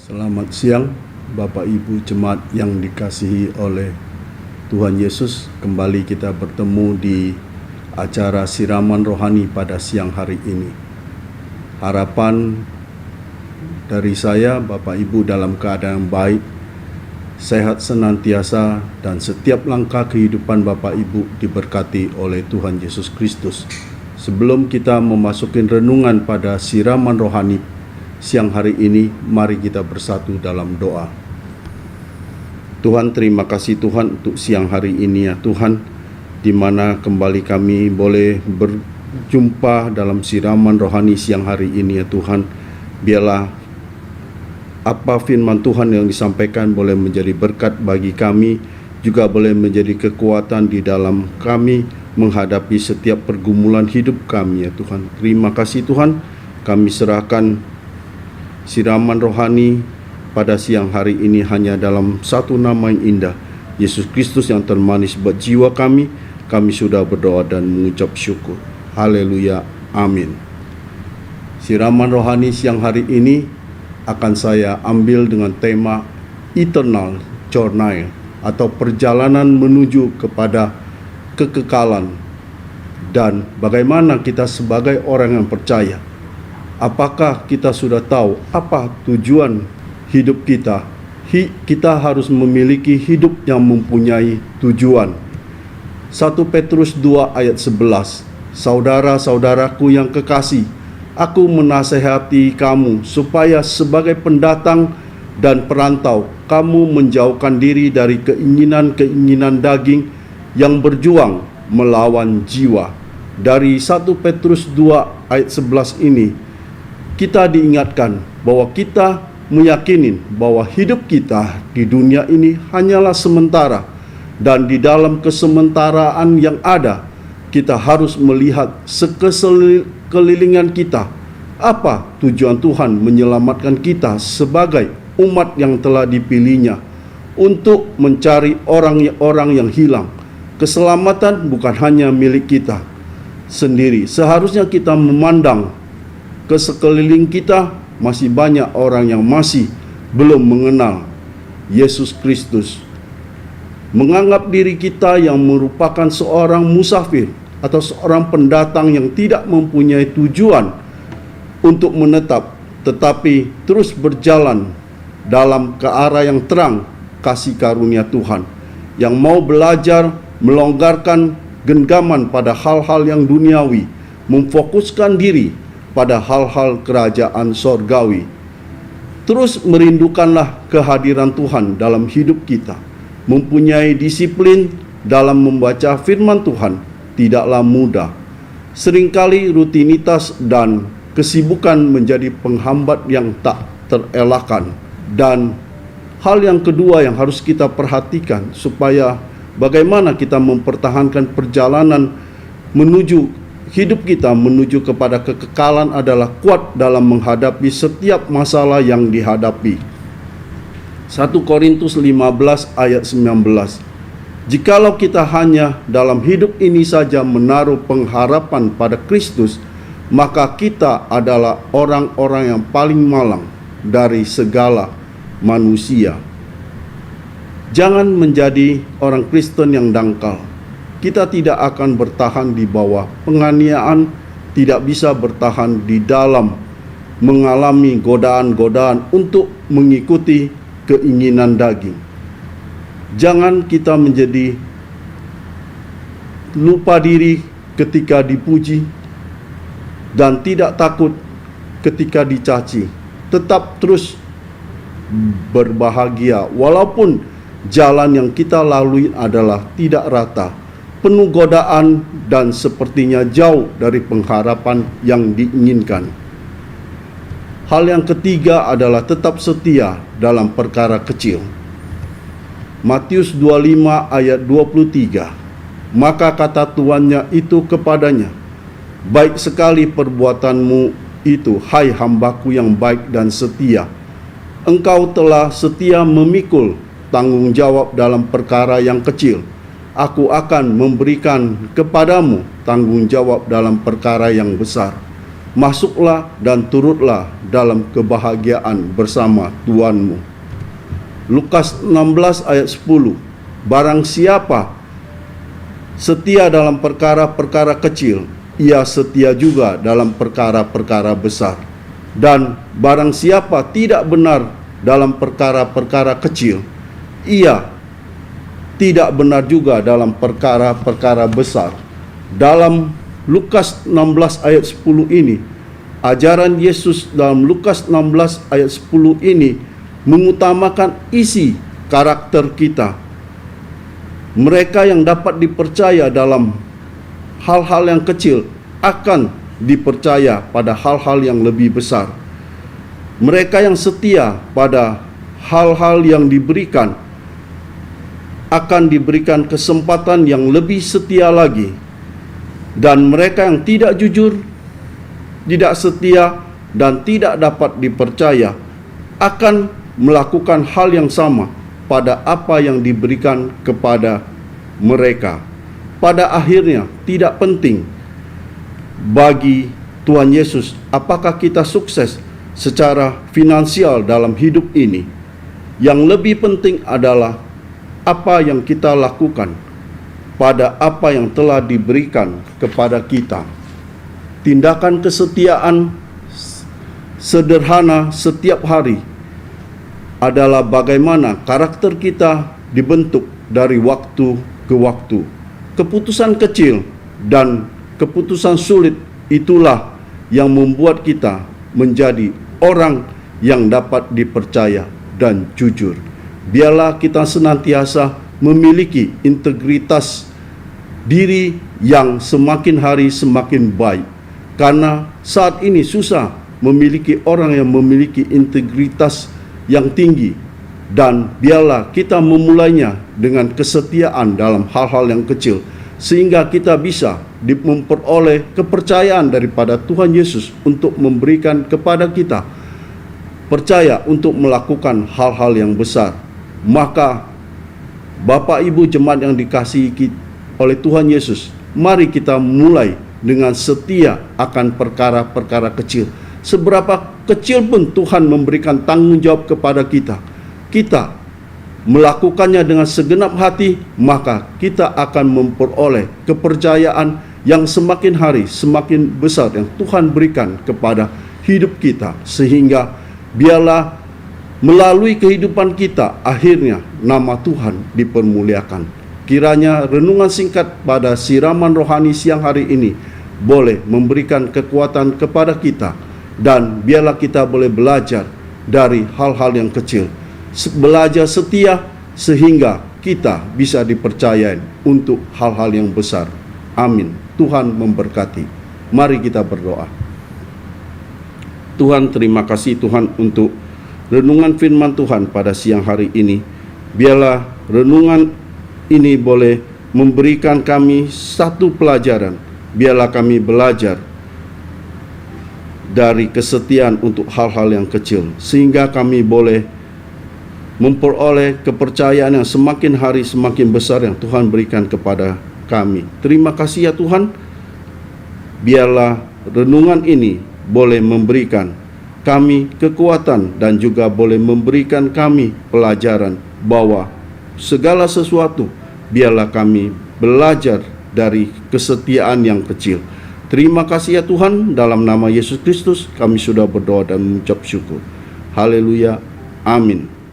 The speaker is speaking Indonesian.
Selamat siang Bapak Ibu Jemaat yang dikasihi oleh Tuhan Yesus. Kembali kita bertemu di acara siraman rohani pada siang hari ini. Harapan dari saya, Bapak Ibu dalam keadaan baik, sehat senantiasa, dan setiap langkah kehidupan Bapak Ibu diberkati oleh Tuhan Yesus Kristus. Sebelum kita memasuki renungan pada siraman rohani siang hari ini, mari kita bersatu dalam doa. Tuhan, terima kasih Tuhan untuk siang hari ini ya Tuhan, di mana kembali kami boleh berjumpa dalam siraman rohani siang hari ini ya Tuhan. Biarlah apa firman Tuhan yang disampaikan boleh menjadi berkat bagi kami, juga boleh menjadi kekuatan di dalam kami menghadapi setiap pergumulan hidup kami ya Tuhan. Terima kasih Tuhan, kami serahkan siraman rohani pada siang hari ini hanya dalam satu nama yang indah, Yesus Kristus yang termanis buat jiwa kami. Kami sudah berdoa dan mengucap syukur. Haleluya, amin. Siraman rohani siang hari ini akan saya ambil dengan tema Eternal Journey atau perjalanan menuju kepada kekekalan, dan bagaimana kita sebagai orang yang percaya, apakah kita sudah tahu apa tujuan hidup kita? Kita harus memiliki hidup yang mempunyai tujuan. 1 Petrus 2 ayat 11. Saudara-saudaraku yang kekasih, aku menasehati kamu supaya sebagai pendatang dan perantau, kamu menjauhkan diri dari keinginan-keinginan daging yang berjuang melawan jiwa. Dari 1 Petrus 2 ayat 11 ini, kita diingatkan bahwa kita meyakini bahwa hidup kita di dunia ini hanyalah sementara, dan di dalam kesementaraan yang ada, kita harus melihat sekelilingan kita. Apa tujuan Tuhan menyelamatkan kita sebagai umat yang telah dipilihnya untuk mencari orang-orang yang hilang. Keselamatan bukan hanya milik kita sendiri. Seharusnya kita memandang ke sekeliling kita, masih banyak orang yang masih belum mengenal Yesus Kristus. Menganggap diri kita yang merupakan seorang musafir atau seorang pendatang yang tidak mempunyai tujuan untuk menetap, tetapi terus berjalan dalam ke arah yang terang kasih karunia Tuhan, yang mau belajar melonggarkan genggaman pada hal-hal yang duniawi, memfokuskan diri pada hal-hal kerajaan sorgawi. Terus merindukanlah kehadiran Tuhan dalam hidup kita. Mempunyai disiplin dalam membaca firman Tuhan tidaklah mudah. Seringkali rutinitas dan kesibukan menjadi penghambat yang tak terelakkan. Dan hal yang kedua yang harus kita perhatikan, supaya bagaimana kita mempertahankan perjalanan menuju hidup kita menuju kepada kekekalan adalah kuat dalam menghadapi setiap masalah yang dihadapi. 1 Korintus 15 ayat 19. Jikalau kita hanya dalam hidup ini saja menaruh pengharapan pada Kristus, maka kita adalah orang-orang yang paling malang dari segala manusia. Jangan menjadi orang Kristen yang dangkal. Kita tidak akan bertahan di bawah penganiayaan, tidak bisa bertahan di dalam mengalami godaan-godaan untuk mengikuti keinginan daging. Jangan kita menjadi lupa diri ketika dipuji dan tidak takut ketika dicaci. Tetap terus berbahagia walaupun jalan yang kita lalui adalah tidak rata, penuh godaan, dan sepertinya jauh dari pengharapan yang diinginkan. Hal yang ketiga adalah tetap setia dalam perkara kecil. Matius 25 ayat 23. Maka kata tuannya itu kepadanya, baik sekali perbuatanmu itu, hai hambaku yang baik dan setia. Engkau telah setia memikul tanggung jawab dalam perkara yang kecil. Aku akan memberikan kepadamu tanggung jawab dalam perkara yang besar. masuklah dan turutlah dalam kebahagiaan bersama Tuhanmu. Lukas 16 ayat 10. Barang siapa setia dalam perkara-perkara kecil, ia setia juga dalam perkara-perkara besar. Dan barang siapa tidak benar dalam perkara-perkara kecil, ia tidak benar juga dalam perkara-perkara besar. Dalam Lukas 16 ayat 10 ini, ajaran Yesus dalam Lukas 16 ayat 10 ini mengutamakan isi karakter kita. Mereka yang dapat dipercaya dalam hal-hal yang kecil akan dipercaya pada hal-hal yang lebih besar. Mereka yang setia pada hal-hal yang diberikan akan diberikan kesempatan yang lebih setia lagi. Dan mereka yang tidak jujur, tidak setia, dan tidak dapat dipercaya akan melakukan hal yang sama pada apa yang diberikan kepada mereka. Pada akhirnya tidak penting bagi Tuhan Yesus apakah kita sukses secara finansial dalam hidup ini. Yang lebih penting adalah apa yang kita lakukan pada apa yang telah diberikan kepada kita. Tindakan kesetiaan sederhana setiap hari adalah bagaimana karakter kita dibentuk dari waktu ke waktu. Keputusan kecil dan keputusan sulit itulah yang membuat kita menjadi orang yang dapat dipercaya dan jujur. Biarlah kita senantiasa memiliki integritas diri yang semakin hari semakin baik. Karena saat ini susah memiliki orang yang memiliki integritas yang tinggi. Dan biarlah kita memulainya dengan kesetiaan dalam hal-hal yang kecil, sehingga kita bisa memperoleh kepercayaan daripada Tuhan Yesus untuk memberikan kepada kita percaya untuk melakukan hal-hal yang besar. Maka Bapak Ibu jemaat yang dikasihi oleh Tuhan Yesus, mari kita mulai dengan setia akan perkara-perkara kecil. Seberapa kecil pun Tuhan memberikan tanggung jawab kepada kita, kita melakukannya dengan segenap hati, maka kita akan memperoleh kepercayaan yang semakin hari semakin besar yang Tuhan berikan kepada hidup kita. Sehingga biarlah melalui kehidupan kita akhirnya nama Tuhan dipermuliakan. Kiranya renungan singkat pada siraman rohani siang hari ini boleh memberikan kekuatan kepada kita, dan biarlah kita boleh belajar dari hal-hal yang kecil, belajar setia sehingga kita bisa dipercayai untuk hal-hal yang besar. Amin. Tuhan memberkati. Mari kita berdoa. Tuhan, terima kasih Tuhan untuk renungan firman Tuhan pada siang hari ini. Biarlah renungan ini boleh memberikan kami satu pelajaran. Biarlah kami belajar dari kesetiaan untuk hal-hal yang kecil, sehingga kami boleh memperoleh kepercayaan yang semakin hari semakin besar yang Tuhan berikan kepada kami. Terima kasih ya Tuhan. Biarlah renungan ini boleh memberikan kami kekuatan dan juga boleh memberikan kami pelajaran bahwa segala sesuatu biarlah kami belajar dari kesetiaan yang kecil. Terima kasih ya Tuhan, dalam nama Yesus Kristus kami sudah berdoa dan mengucap syukur. Haleluya. Amin.